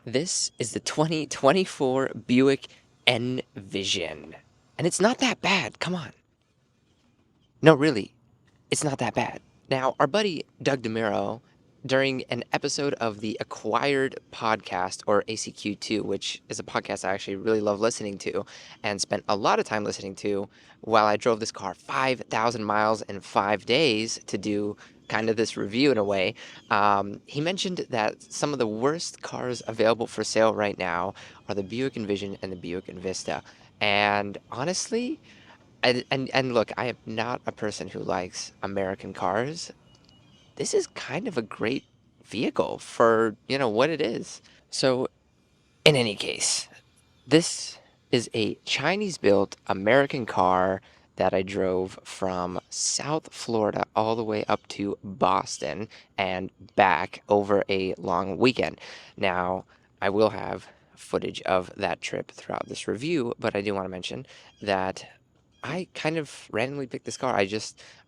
This is the 2024 Buick Envision. And it's not that bad. Come on. No, really, it's not that bad. Now, our buddy Doug DeMuro, during an episode of the Acquired podcast, or ACQ2, which is a podcast I actually really love listening to and spent a lot of time listening to while I drove this car 5,000 miles in 5 days to do kind of this review in a way, he mentioned that some of the worst cars available for sale right now are the Buick Envision and the Buick Envista. And honestly, and look, I am not a person who likes American cars. This is kind of a great vehicle for, what it is. So, in any case, this is a Chinese-built American car that I drove from South Florida all the way up to Boston and back over a long weekend. Now, I will have footage of that trip throughout this review, but I do want to mention that I kind of randomly picked this car. I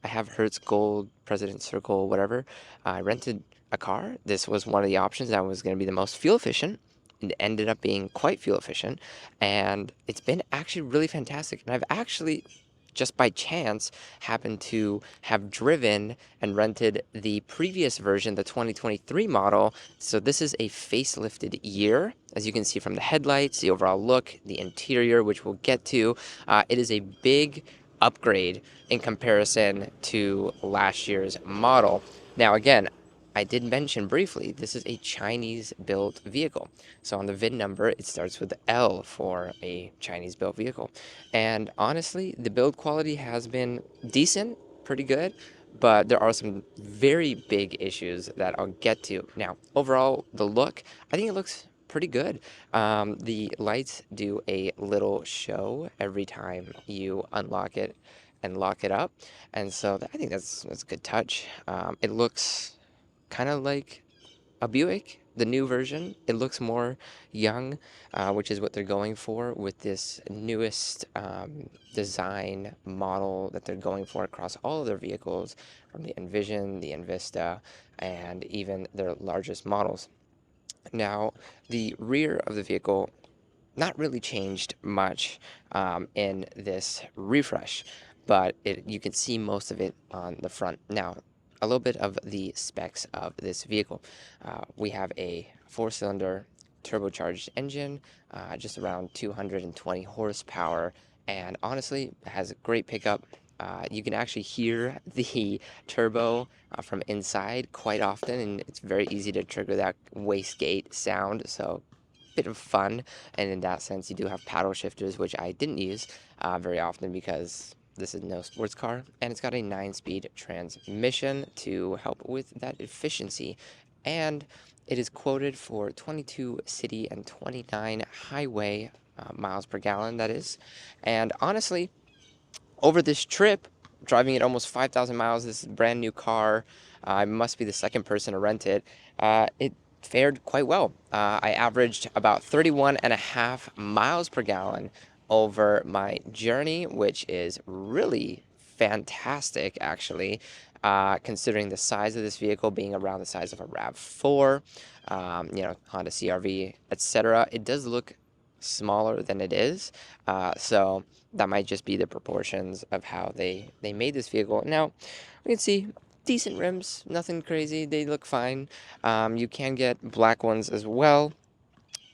have Hertz Gold, President Circle, whatever. I rented a car. This was one of the options that was going to be the most fuel efficient. It ended up being quite fuel efficient, and it's been actually really fantastic. And I've actually, just by chance, happened to have driven and rented the previous version, the 2023 model. So this is a facelifted year, as you can see from the headlights, the overall look, the interior, which we'll get to. It is a big upgrade in comparison to last year's model. Now, again, I did mention briefly, this is a Chinese-built vehicle. So on the VIN number, it starts with L for a Chinese-built vehicle. And honestly, the build quality has been decent, pretty good, but there are some very big issues that I'll get to. Now, overall, the look, I think it looks pretty good. The lights do a little show every time you unlock it and lock it up. And so I think that's a good touch. It looks kind of like a Buick, the new version. It looks more young, which is what they're going for with this newest design model that they're going for across all of their vehicles, from the Envision, the Envista, and even their largest models. Now, the rear of the vehicle not really changed much in this refresh, but you can see most of it on the front. Now, a little bit of the specs of this vehicle. We have a 4-cylinder turbocharged engine, just around 220 horsepower, and honestly, it has a great pickup. You can actually hear the turbo from inside quite often, and it's very easy to trigger that wastegate sound, so bit of fun. And in that sense, you do have paddle shifters, which I didn't use very often because this is no sports car, and it's got a 9-speed transmission to help with that efficiency. And it is quoted for 22 city and 29 highway miles per gallon, that is. And honestly, over this trip, driving it almost 5,000 miles, this is a brand new car. I must be the second person to rent it. It fared quite well. I averaged about 31.5 miles per gallon over my journey, which is really fantastic, actually, considering the size of this vehicle being around the size of a RAV4, Honda CRV, etc. It does look smaller than it is, so that might just be the proportions of how they made this vehicle. Now, we can see decent rims, nothing crazy, they look fine. You can get black ones as well.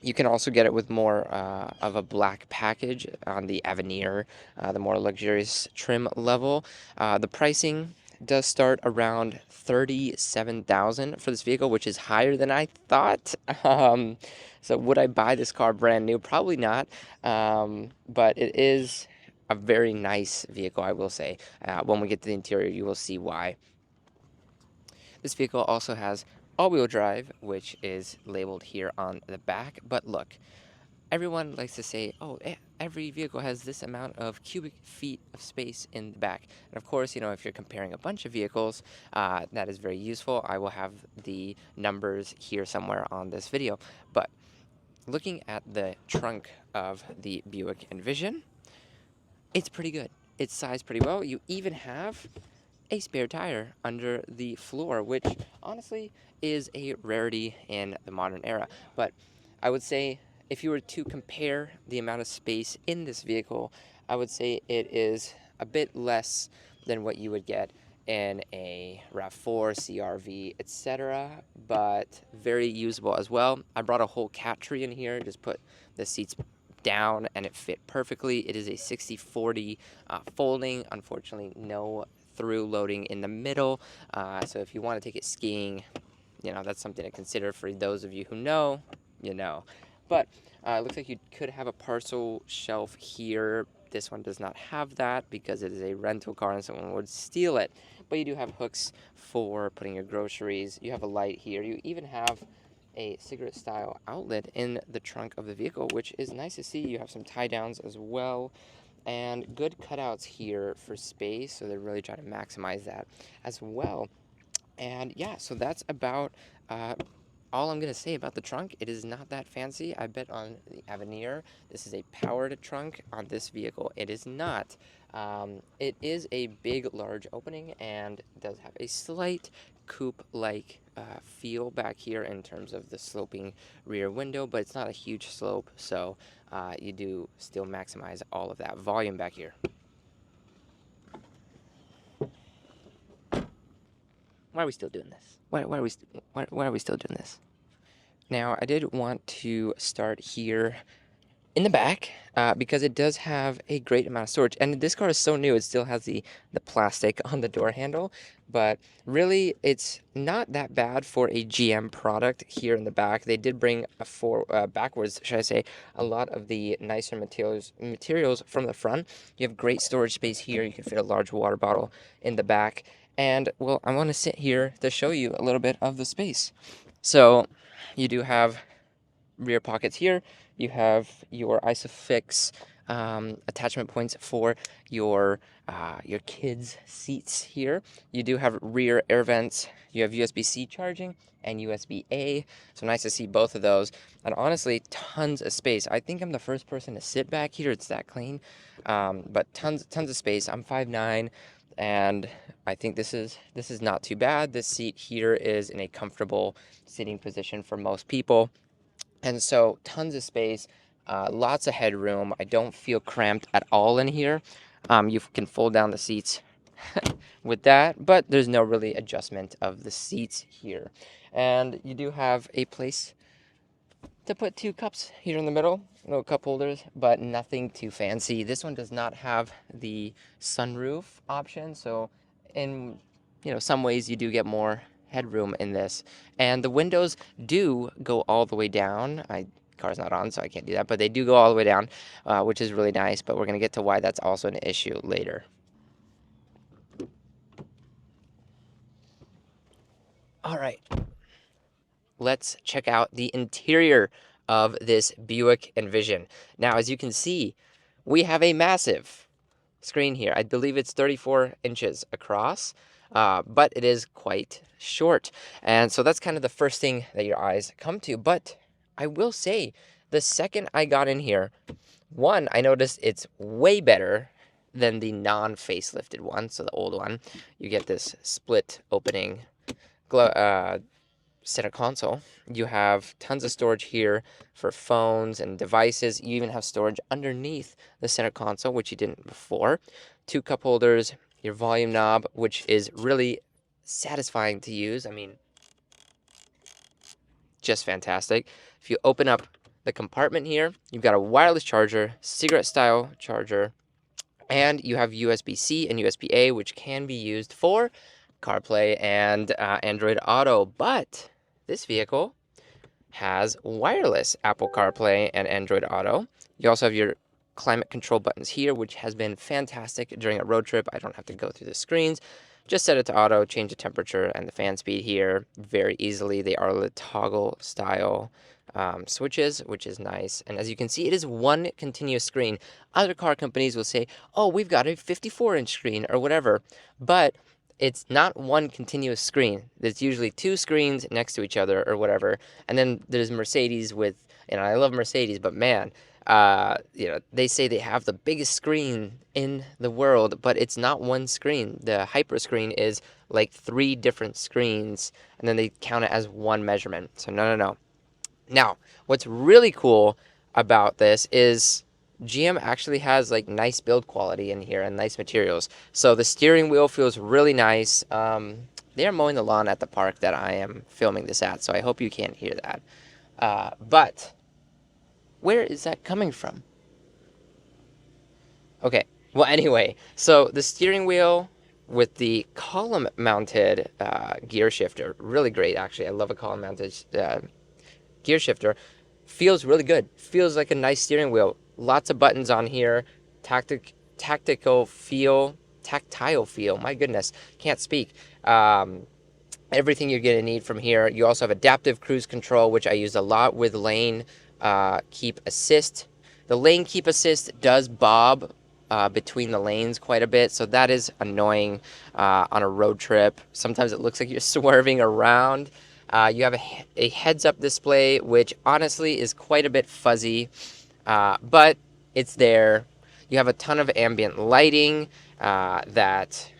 You can also get it with more of a black package on the Avenir, the more luxurious trim level. The pricing does start around $37,000 for this vehicle, which is higher than I thought. So would I buy this car brand new? Probably not. But it is a very nice vehicle, I will say. When we get to the interior, you will see why. This vehicle also has all-wheel drive, which is labeled here on the back. But look, everyone likes to say, oh, every vehicle has this amount of cubic feet of space in the back. And of course, if you're comparing a bunch of vehicles, that is very useful. I will have the numbers here somewhere on this video. But looking at the trunk of the Buick Envision, it's pretty good. It's sized pretty well. You even have a spare tire under the floor, which honestly is a rarity in the modern era. But I would say if you were to compare the amount of space in this vehicle, I would say it is a bit less than what you would get in a RAV4, CRV, etc., but very usable as well. I brought a whole cat tree in here, just put the seats down and it fit perfectly. It is a 60/40 folding. Unfortunately, no through loading in the middle. So if you want to take it skiing, that's something to consider. For those of you who know, you know. But it looks like you could have a parcel shelf here. This one does not have that because it is a rental car and someone would steal it. But you do have hooks for putting your groceries. You have a light here. You even have a cigarette style outlet in the trunk of the vehicle, which is nice to see. You have some tie downs as well and good cutouts here for space. So they're really trying to maximize that as well. And yeah, so that's about all I'm going to say about the trunk. It is not that fancy. I bet on the Avenir, this is a powered trunk. On this vehicle, it is not. It is a big, large opening and does have a slight coupe-like feel back here in terms of the sloping rear window, but it's not a huge slope, so you do still maximize all of that volume back here. Why are we still doing this? Why are we still doing this? Now, I did want to start here in the back because it does have a great amount of storage. And this car is so new, it still has the plastic on the door handle. But really, it's not that bad for a GM product here in the back. They did bring backwards, should I say, a lot of the nicer materials from the front. You have great storage space here. You can fit a large water bottle in the back. And, well, I want to sit here to show you a little bit of the space. So you do have rear pockets here. You have your ISOFIX attachment points for your kids' seats here. You do have rear air vents. You have USB-C charging and USB-A. So nice to see both of those. And honestly, tons of space. I think I'm the first person to sit back here. It's that clean. But tons of space. I'm 5'9", and I think this is not too bad. This seat here is in a comfortable sitting position for most people. And so tons of space, lots of headroom. I don't feel cramped at all in here. You can fold down the seats with that, but there's no really adjustment of the seats here. And you do have a place to put 2 cups here in the middle, little cup holders, but nothing too fancy. This one does not have the sunroof option, so in some ways you do get more headroom in this. And the windows do go all the way down. Car's not on, so I can't do that, but they do go all the way down, which is really nice, but we're going to get to why that's also an issue later. All right. Let's check out the interior of this Buick Envision. Now, as you can see, we have a massive screen here. I believe it's 34 inches across, but it is quite short. And so that's kind of the first thing that your eyes come to. But I will say, the second I got in here, one, I noticed it's way better than the non-facelifted one, so the old one. You get this split opening center console. You have tons of storage here for phones and devices. You even have storage underneath the center console, which you didn't before. 2 cup holders, your volume knob, which is really satisfying to use. I mean, just fantastic. If you open up the compartment here, you've got a wireless charger, cigarette style charger, and you have USB-C and USB-A, which can be used for CarPlay and Android Auto. But this vehicle has wireless Apple CarPlay and Android Auto. You also have your climate control buttons here, which has been fantastic during a road trip. I don't have to go through the screens. Just set it to auto, change the temperature and the fan speed here very easily. They are the toggle style switches, which is nice. And as you can see, it is one continuous screen. Other car companies will say, oh, we've got a 54-inch screen or whatever. But it's not one continuous screen. There's usually 2 screens next to each other or whatever. And then there's Mercedes with, I love Mercedes, but man, they say they have the biggest screen in the world, but it's not one screen. The hyper screen is like 3 different screens, and then they count it as one measurement. So no. Now, what's really cool about this is GM actually has like nice build quality in here and nice materials. So the steering wheel feels really nice. They are mowing the lawn at the park that I am filming this at, so I hope you can't hear that. But where is that coming from? Okay, well, anyway, so the steering wheel with the column mounted gear shifter, really great actually. I love a column mounted gear shifter. Feels really good. Feels like a nice steering wheel. Lots of buttons on here. Tactile feel. Tactile feel. My goodness, can't speak. Everything you're going to need from here. You also have adaptive cruise control, which I use a lot with lane keep assist. The lane keep assist does bob between the lanes quite a bit, so that is annoying on a road trip. Sometimes it looks like you're swerving around. You have a heads-up display, which honestly is quite a bit fuzzy, but it's there. You have a ton of ambient lighting that,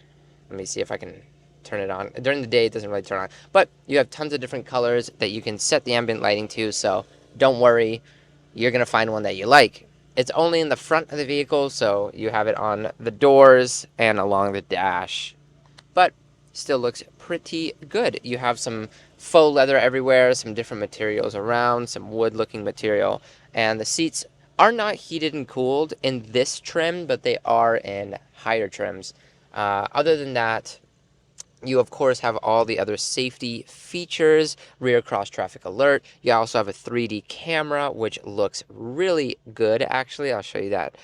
let me see if I can turn it on. During the day, it doesn't really turn on, but you have tons of different colors that you can set the ambient lighting to, so don't worry, you're going to find one that you like. It's only in the front of the vehicle, so you have it on the doors and along the dash, but still looks pretty good. You have some faux leather everywhere, some different materials around, some wood looking material, and the seats are not heated and cooled in this trim, but they are in higher trims. Other than that, you, of course, have all the other safety features, rear cross traffic alert. You also have a 3D camera, which looks really good, actually. I'll show you that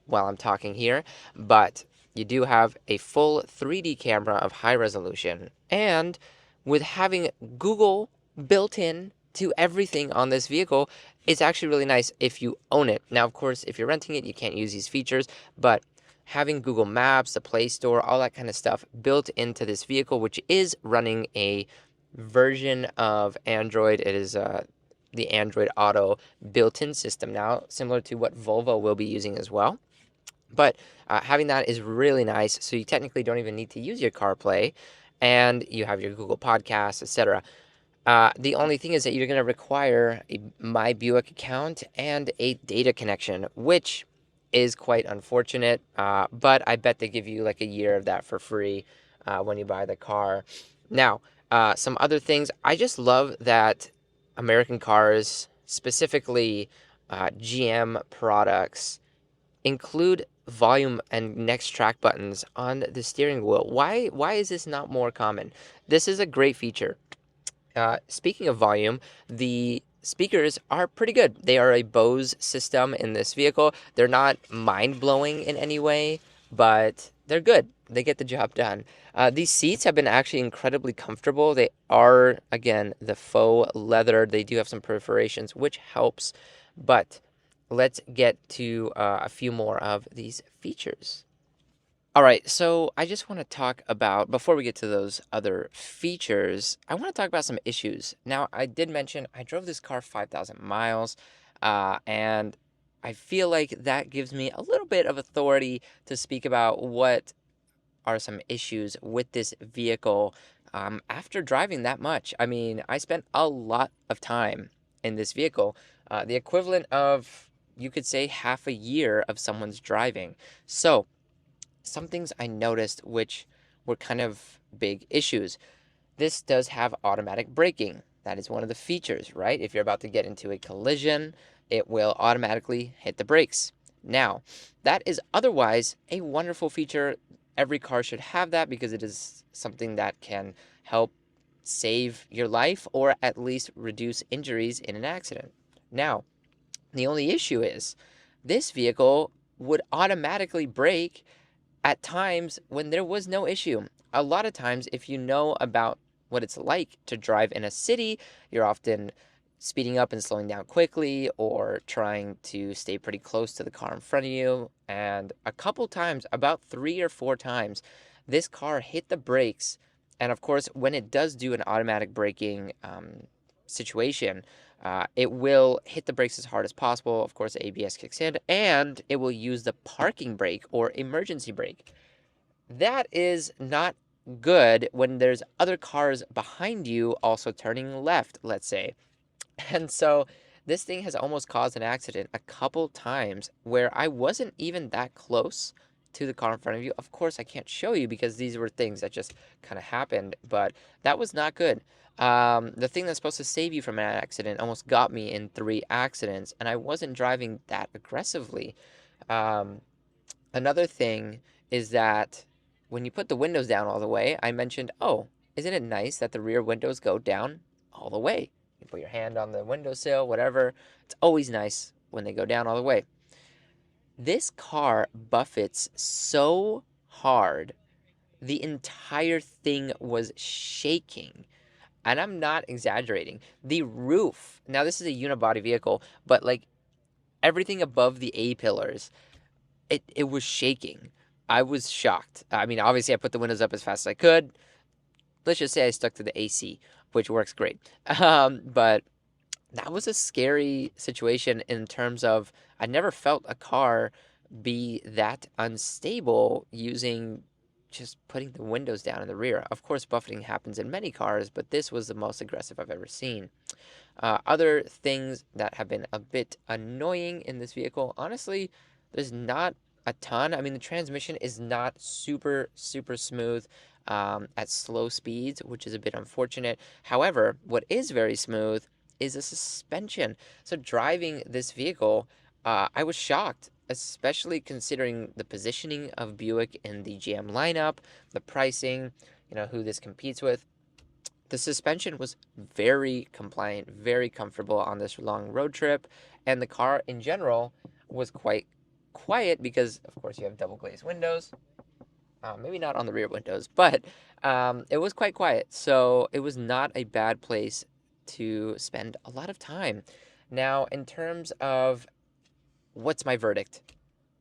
while I'm talking here. But you do have a full 3D camera of high resolution. And with having Google built in to everything on this vehicle, it's actually really nice if you own it. Now, of course, if you're renting it, you can't use these features, but having Google Maps, the Play Store, all that kind of stuff built into this vehicle, which is running a version of Android. It is the Android Auto built-in system now, similar to what Volvo will be using as well. But having that is really nice. So you technically don't even need to use your CarPlay, and you have your Google Podcasts, etc. The only thing is that you're going to require a My Buick account and a data connection, which is quite unfortunate. But I bet they give you like a year of that for free when you buy the car. Now, some other things. I just love that American cars, specifically GM products, include volume and next track buttons on the steering wheel. Why is this not more common? This is a great feature. Speaking of volume, the speakers are pretty good. They are a Bose system in this vehicle. They're not mind-blowing in any way, but they're good. They get the job done. These seats have been actually incredibly comfortable. They are, again, the faux leather. They do have some perforations, which helps, but let's get to a few more of these features. All right, so I just want to talk about, before we get to those other features, I want to talk about some issues. Now, I did mention I drove this car 5,000 miles, and I feel like that gives me a little bit of authority to speak about what are some issues with this vehicle after driving that much. I mean, I spent a lot of time in this vehicle, the equivalent of, you could say, half a year of someone's driving. So, some things I noticed which were kind of big issues. This does have automatic braking. That is one of the features, right? If you're about to get into a collision, it will automatically hit the brakes. Now, that is otherwise a wonderful feature. Every car should have that because it is something that can help save your life or at least reduce injuries in an accident. Now, the only issue is this vehicle would automatically brake at times when there was no issue. A lot of times, if you know about what it's like to drive in a city, you're often speeding up and slowing down quickly or trying to stay pretty close to the car in front of you. And a couple times, about 3 or 4 times, this car hit the brakes. And of course, when it does do an automatic braking situation, it will hit the brakes as hard as possible. Of course, ABS kicks in, and it will use the parking brake or emergency brake. That is not good when there's other cars behind you also turning left, let's say. And so this thing has almost caused an accident a couple times where I wasn't even that close to the car in front of you. Of course, I can't show you because these were things that just kind of happened, but that was not good. The thing that's supposed to save you from an accident almost got me in 3 accidents, and I wasn't driving that aggressively. Um, Another thing is that when you put the windows down all the way, I mentioned, oh, isn't it nice that the rear windows go down all the way? You put your hand on the windowsill, whatever. It's always nice when they go down all the way. This car buffets so hard, the entire thing was shaking. And I'm not exaggerating. The roof, now this is a unibody vehicle, but like everything above the A pillars, it was shaking. I was shocked. I mean, obviously, I put the windows up as fast as I could. Let's just say I stuck to the AC, which works great. But that was a scary situation in terms of I never felt a car be that unstable using just putting the windows down in the rear. Of course, buffeting happens in many cars, but this was the most aggressive I've ever seen. Other things that have been a bit annoying in this vehicle, honestly, there's not a ton. I mean, the transmission is not super, super smooth at slow speeds, which is a bit unfortunate. However, what is very smooth is the suspension. So driving this vehicle, I was shocked, especially considering the positioning of Buick in the GM lineup, the pricing, who this competes with. The suspension was very compliant, very comfortable on this long road trip, and the car in general was quite quiet because, of course, you have double glazed windows. Maybe not on the rear windows, but it was quite quiet. So it was not a bad place to spend a lot of time. Now, in terms of what's my verdict,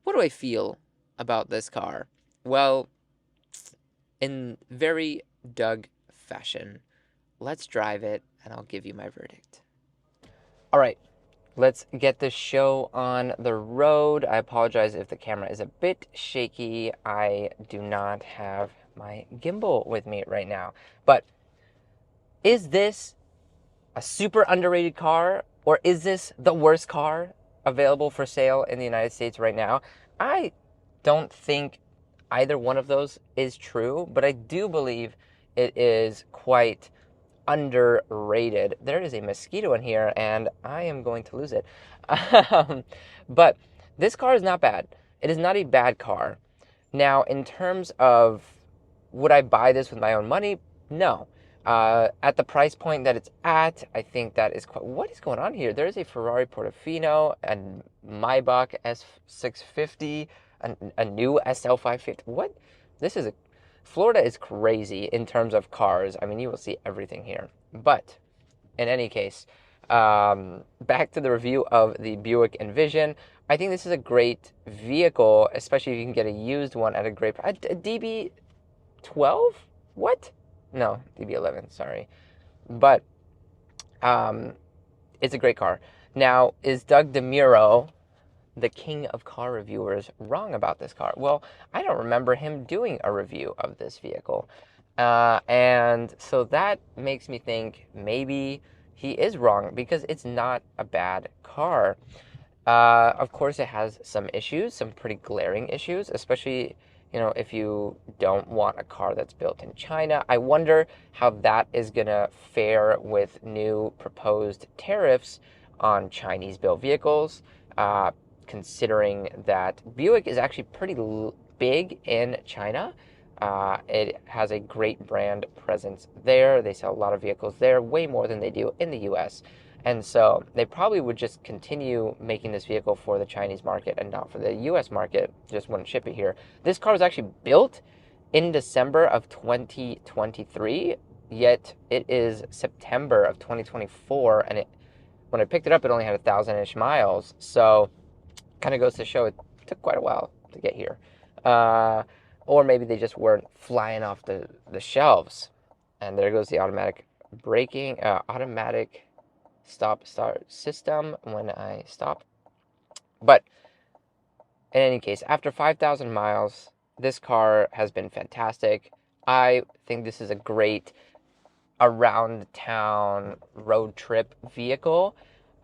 what do I feel about this car? Well, in very Doug fashion, let's drive it and I'll give you my verdict. All right, let's get this show on the road. I apologize if the camera is a bit shaky. I do not have my gimbal with me right now. But is this a super underrated car, or is this the worst car available for sale in the United States right now? I don't think either one of those is true, but I do believe it is quite underrated. There is a mosquito in here, and I am going to lose it. But this car is not bad. It is not a bad car. Now, in terms of would I buy this with my own money? No. At the price point that it's at, I think that is quite. What is going on here? There is a Ferrari Portofino, and Maybach S650, a new SL550. What? This is a Florida is crazy in terms of cars. I mean, you will see everything here. But in any case, back to the review of the Buick Envision. I think this is a great vehicle, especially if you can get a used one at a great price. A DB12? What? No, DB11, sorry. But it's a great car. Now, is Doug DeMuro, the king of car reviewers, wrong about this car? Well, I don't remember him doing a review of this vehicle. And so that makes me think maybe he is wrong because it's not a bad car. Of course, it has some issues, some pretty glaring issues, especially, if you don't want a car that's built in China. I wonder how that is going to fare with new proposed tariffs on Chinese-built vehicles, considering that Buick is actually pretty big in China. It has a great brand presence there. They sell a lot of vehicles there, way more than they do in the US. And so they probably would just continue making this vehicle for the Chinese market and not for the US market, just wouldn't ship it here. This car was actually built in December of 2023, yet it is September of 2024. And when I picked it up, it only had 1,000-ish miles. So kind of goes to show it took quite a while to get here. Or maybe they just weren't flying off the shelves. And there goes the automatic braking, automatic stop-start system when I stop. But in any case, after 5,000 miles, this car has been fantastic. I think this is a great around town road trip vehicle,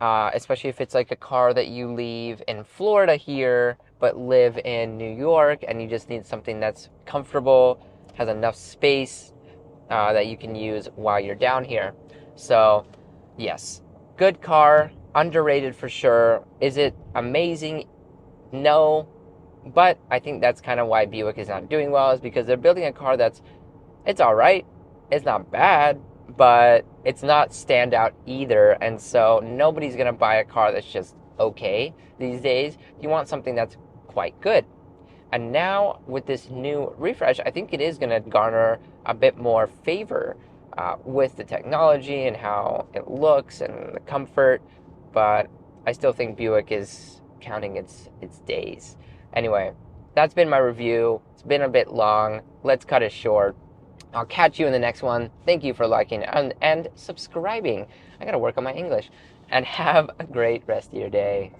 especially if it's like a car that you leave in Florida here but live in New York, and you just need something that's comfortable, has enough space that you can use while you're down here. So yes, good car, underrated for sure. Is it amazing? No, but I think that's kind of why Buick is not doing well, is because they're building a car it's all right. It's not bad, but it's not standout either. And so nobody's going to buy a car that's just okay these days. You want something that's quite good. And now with this new refresh, I think it is going to garner a bit more favor with the technology and how it looks and the comfort. But I still think Buick is counting its days. Anyway, that's been my review. It's been a bit long. Let's cut it short. I'll catch you in the next one. Thank you for liking and subscribing. I gotta work on my English. And have a great rest of your day.